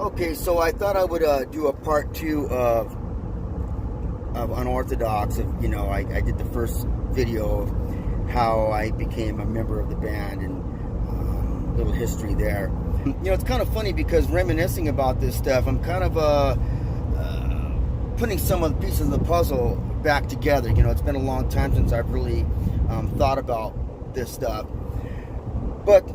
Okay, so I thought I would do a part two of Unorthodox. I did the first video of how I became a member of the band and little history there. It's kind of funny because reminiscing about this stuff, I'm kind of putting some of the pieces of the puzzle back together. It's been a long time since I've really thought about this stuff. But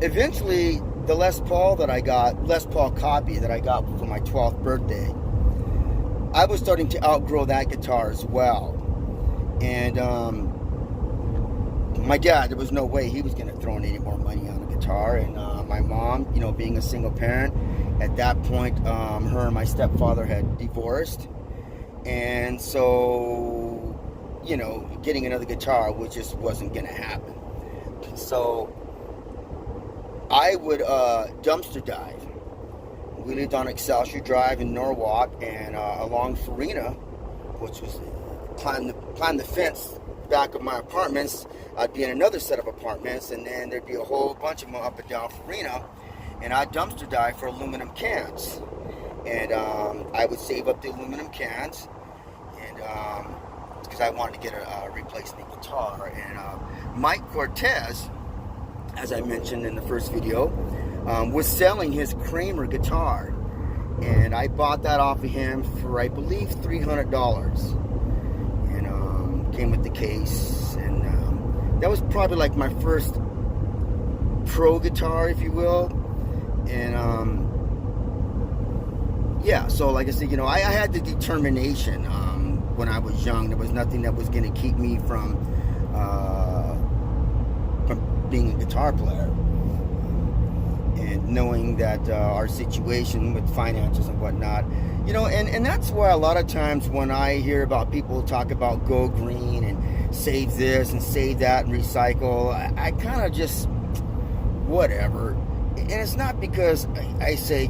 eventually, the Les Paul copy that I got for my 12th birthday, I was starting to outgrow that guitar as well. And my dad, there was no way he was going to throw in any more money on a guitar. And my mom, being a single parent, at that point, her and my stepfather had divorced. And so, getting another guitar just wasn't going to happen. So I would dumpster dive. We lived on Excelsior Drive in Norwalk, and along Farina, which was climb the fence back of my apartments. I'd be in another set of apartments, and then there'd be a whole bunch of them up and down Farina, and I'd dumpster dive for aluminum cans. And I would save up the aluminum cans, and because I wanted to get a replacement guitar. And Mike Cortez, as I mentioned in the first video, was selling his Kramer guitar, and I bought that off of him for, I believe, $300, and came with the case. And that was probably like my first pro guitar, if you will. And yeah, so like I said, I had the determination when I was young. There was nothing that was going to keep me from being a guitar player, and knowing that our situation with finances and whatnot, and that's why a lot of times when I hear about people talk about go green and save this and save that and recycle, I kind of just whatever. And it's not because I say,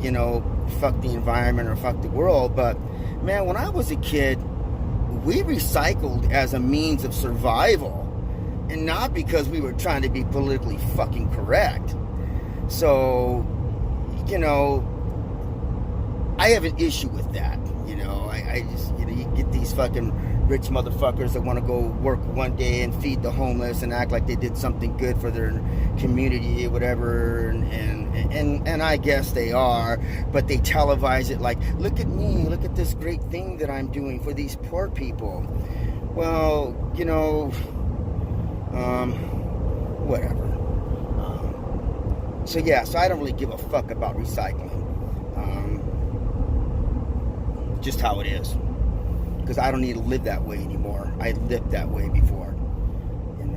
fuck the environment or fuck the world, but man, when I was a kid, we recycled as a means of survival, and not because we were trying to be politically fucking correct. So, I have an issue with that. I just, you get these fucking rich motherfuckers that want to go work one day and feed the homeless and act like they did something good for their community or whatever, and I guess they are, but they televise it like, look at me, look at this great thing that I'm doing for these poor people. Well, whatever. So I don't really give a fuck about recycling. Just how it is. Because I don't need to live that way anymore. I lived that way before. And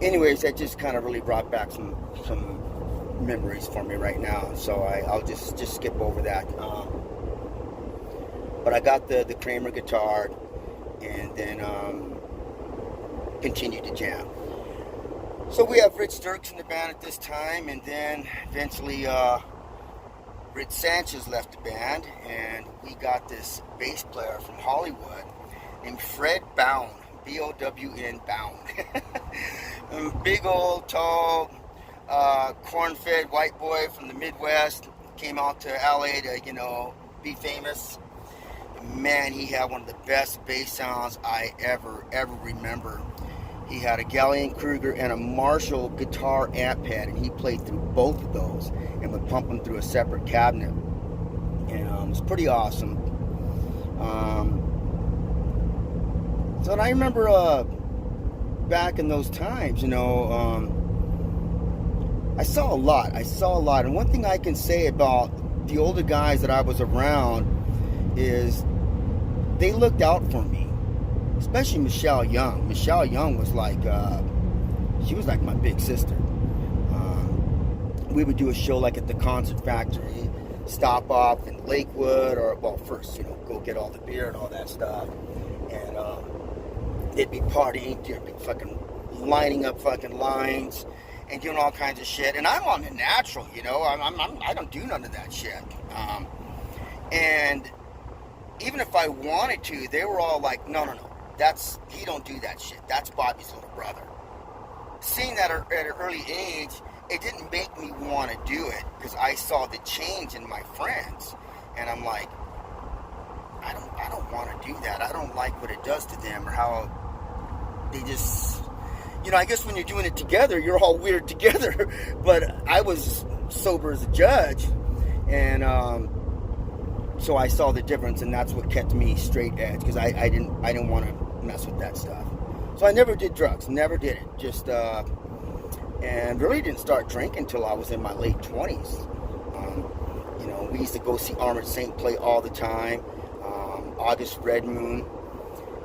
anyways, that just kind of really brought back some memories for me right now. So I'll just skip over that. But I got the Kramer guitar, and then continued to jam. So we have Rich Dirks in the band at this time, and then eventually Rich Sanchez left the band, and we got this bass player from Hollywood named Fred Bound, B-O-W-N, Bound. Big old, tall, corn-fed white boy from the Midwest, came out to LA to, be famous. Man, he had one of the best bass sounds I ever remember. He had a Gallion Kruger and a Marshall guitar amp pad, and he played through both of those and would pump them through a separate cabinet. And it was pretty awesome. So I remember back in those times, I saw a lot. And one thing I can say about the older guys that I was around is they looked out for me. Especially Michelle Young. Michelle Young was like, she was like my big sister. We would do a show like at the Concert Factory, stop off in Lakewood, or, well, first, go get all the beer and all that stuff. And they'd be partying, they'd be fucking lining up fucking lines and doing all kinds of shit. And I'm on the natural, I don't do none of that shit. And even if I wanted to, they were all like, no, he don't do that shit. That's Bobby's little brother. Seeing that at an early age, it didn't make me want to do it because I saw the change in my friends, and I'm like, I don't want to do that. I don't like what it does to them or how they just, I guess when you're doing it together, you're all weird together. But I was sober as a judge, and so I saw the difference, and that's what kept me straight edge because I didn't want to mess with that stuff. So I never did drugs, never did it. Just and really didn't start drinking until I was in my late 20s. We used to go see Armored Saint play all the time. August Red Moon,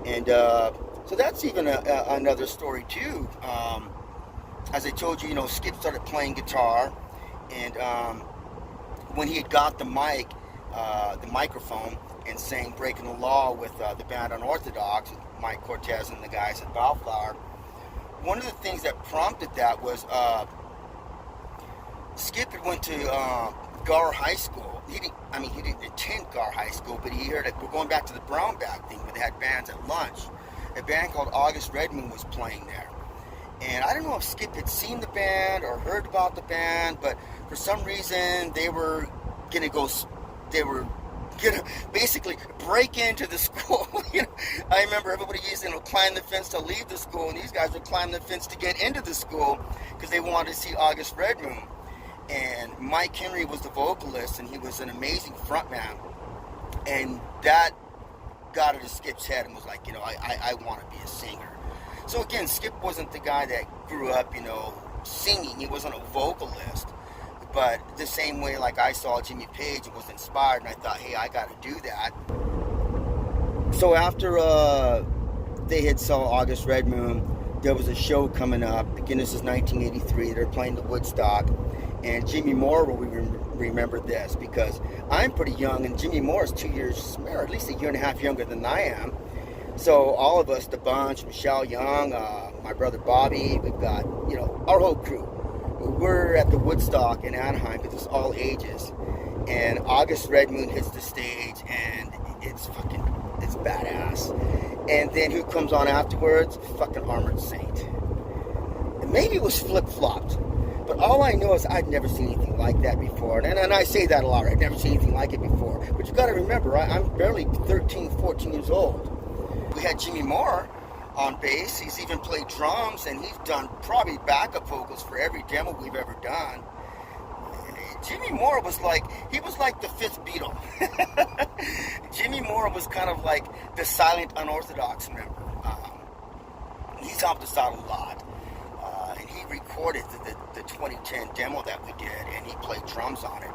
and so that's even another story too. As I told you, Skip started playing guitar, and when he had got the microphone, and sang "Breaking the Law" with the band Unorthodox, Mike Cortez and the guys at Bellflower. One of the things that prompted that was Skip had went to Gar High School. He didn't attend Gar High School, but he heard it. We're going back to the brown bag thing where they had bands at lunch. A band called August Red Moon was playing there. And I don't know if Skip had seen the band or heard about the band, but for some reason they were going to basically break into the school. I remember everybody used to climb the fence to leave the school, and these guys would climb the fence to get into the school because they wanted to see August Red Moon. And Mike Henry was the vocalist, and he was an amazing frontman. And that got into Skip's head and was like, I want to be a singer. So again, Skip wasn't the guy that grew up, singing. He wasn't a vocalist. But the same way like I saw Jimmy Page and was inspired, and I thought, hey, I got to do that. So after they had saw August Red Moon, there was a show coming up. Again, this is 1983. They're playing the Woodstock. And Jimmy Moore will remember this because I'm pretty young, and Jimmy Moore is 2 years, or at least a year and a half younger than I am. So all of us, the bunch, Michelle Young, my brother Bobby, we've got, our whole crew. We're at the Woodstock in Anaheim because it's all ages. And August Red Moon hits the stage, and it's badass. And then who comes on afterwards? Fucking Armored Saint. And maybe it was flip-flopped. But all I know is I'd never seen anything like that before. And I say that a lot, right? I've never seen anything like it before. But you got to remember, I'm barely 13, 14 years old. We had Jimmy Moore on bass. He's even played drums, and he's done probably backup vocals for every demo we've ever done. Jimmy Moore was like the fifth Beatle. Jimmy Moore was kind of like the silent Unorthodox member. He's helped us out a lot. And he recorded the 2010 demo that we did, and he played drums on it.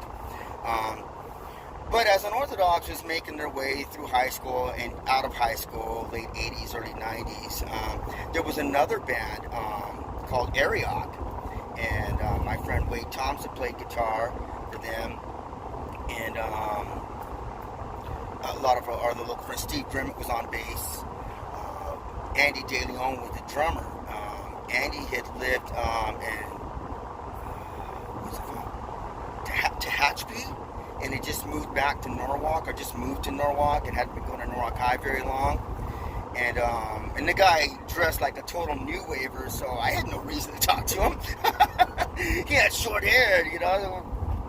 But as Unorthodox was making their way through high school and out of high school, late 80s, early 90s, there was another band called Ariok. And my friend Wade Thompson played guitar for them. And a lot of our local friends, Steve Grimmett was on bass. Andy De Leon was the drummer. Andy had lived in Tehachapi, and he just moved back to Norwalk, or just moved to Norwalk, and hadn't been going to Norwalk High very long. And the guy dressed like a total new waver, so I had no reason to talk to him. He had short hair,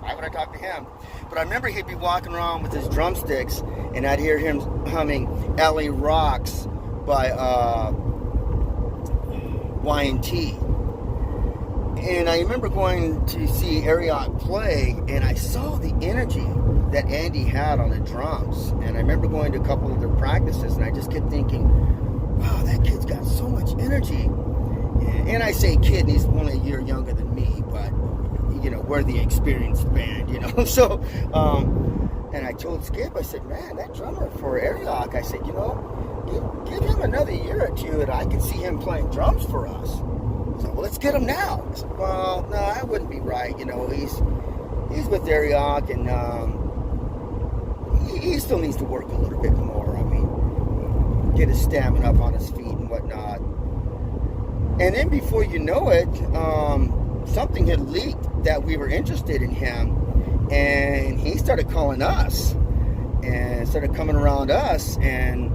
why would I talk to him? But I remember he'd be walking around with his drumsticks, and I'd hear him humming LA Rocks by Y&T. And I remember going to see Ariok play, and I saw the energy that Andy had on the drums. And I remember going to a couple of their practices, and I just kept thinking, wow, that kid's got so much energy. And I say kid, and he's only a year younger than me, but, we're the experienced band, So, and I told Skip, I said, man, that drummer for Ariok, I said, give him another year or two, and I can see him playing drums for us. So, well, let's get him now. I said, well, no, that wouldn't be right. He's with Ariok, and he still needs to work a little bit more. I mean, get his stamina up on his feet and whatnot. And then before you know it, something had leaked that we were interested in him, and he started calling us and started coming around us, and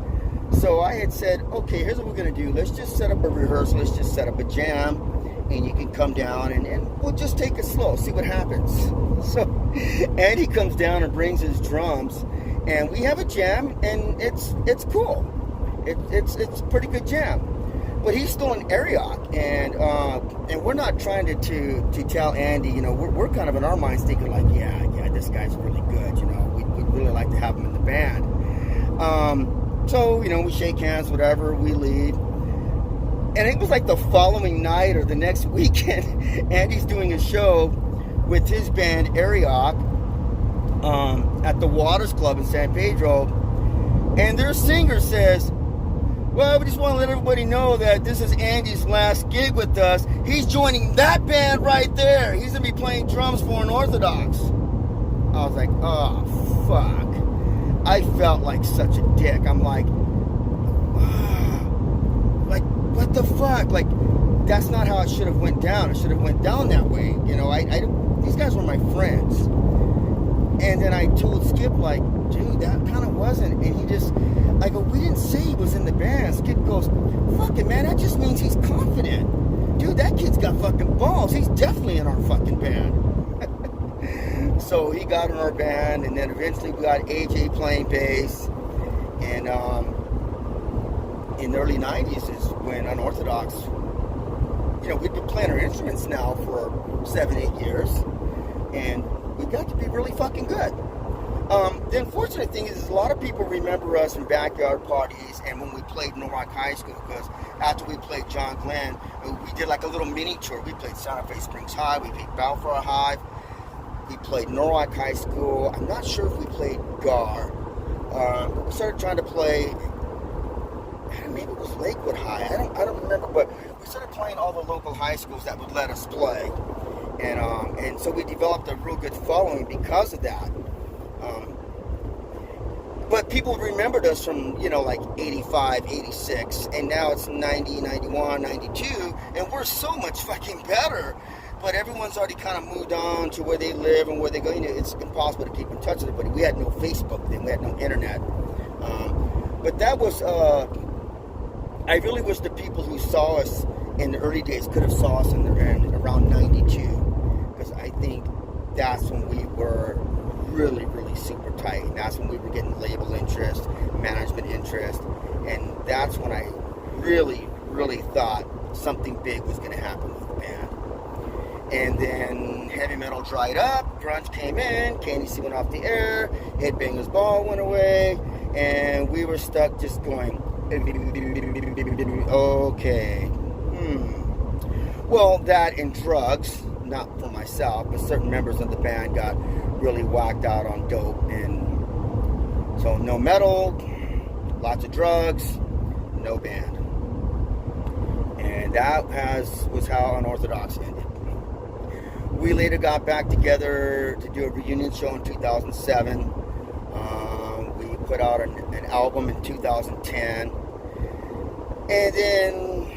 So I had said, okay, here's what we're going to do. Let's just set up a rehearsal. Let's just set up a jam. And you can come down and we'll just take it slow, see what happens. So Andy comes down and brings his drums. And we have a jam, and it's cool. It's a pretty good jam. But he's still in Ariok, and we're not trying to tell Andy, you know, we're kind of in our minds thinking like, yeah, this guy's really good, you know, we'd really like to have him in the band. So, you know, we shake hands, whatever, we leave. And it was like the following night or the next weekend, Andy's doing a show with his band Ariok at the Waters Club in San Pedro, and their singer says, well, we just want to let everybody know that this is Andy's last gig with us. He's joining that band right there. He's going to be playing drums for Unorthodox. I was like, oh, fuck. I felt like such a dick. I'm like, like, what the fuck? Like, that's not how it should have went down. It should have went down that way. You know, these guys were my friends. And then I told Skip, like, dude, that kind of wasn't. And he just, I go, we didn't say he was in the band. Skip goes, fuck it, man, that just means he's confident. Dude, that kid's got fucking balls. He's definitely in our fucking band. So he got in our band, and then eventually we got AJ playing bass. And in the early 90s is when Unorthodox, you know, we've been playing our instruments now for 7-8 years. And we got to be really fucking good. The unfortunate thing is a lot of people remember us from backyard parties and when we played Norwalk High School, because after we played John Glenn, we did like a little mini tour. We played Santa Fe Springs High, we played Balfour High, we played Norwalk High School. I'm not sure if we played Gar. We started trying to play, maybe it was Lakewood High, I don't remember, but we started playing all the local high schools that would let us play. And so we developed a real good following because of that. But people remembered us from, you know, like 85, 86, and now it's 90, 91, 92, and we're so much fucking better. But everyone's already kind of moved on to where they live and where they go. You know, it's impossible to keep in touch with everybody. We had no Facebook then, we had no internet. But that was, I really wish the people who saw us in the early days could have saw us in around 92. Because I think that's when we were really, really super tight. And that's when we were getting label interest, management interest. And that's when I really, really thought something big was going to happen with the band. And then heavy metal dried up, grunge came in, KNC went off the air, Headbangers Ball went away, and we were stuck just going, okay. Well, that and drugs, not for myself, but certain members of the band got really whacked out on dope. And so no metal, lots of drugs, no band. And that was how Unorthodox ended. We later got back together to do a reunion show in 2007. We put out an album in 2010. And then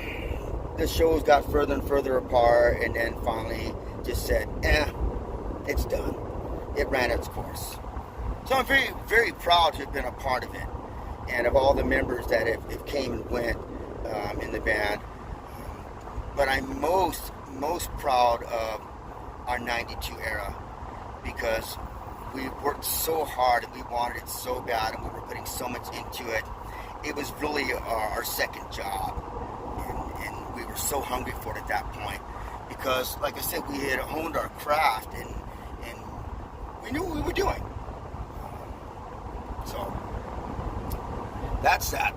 the shows got further and further apart, and then finally just said, it's done. It ran its course. So I'm very, very proud to have been a part of it, and of all the members that have came and went in the band. But I'm most proud of our 92 era, because we worked so hard and we wanted it so bad and we were putting so much into it. It was really our second job, and we were so hungry for it at that point, because like I said, we had honed our craft and we knew what we were doing. So that's that.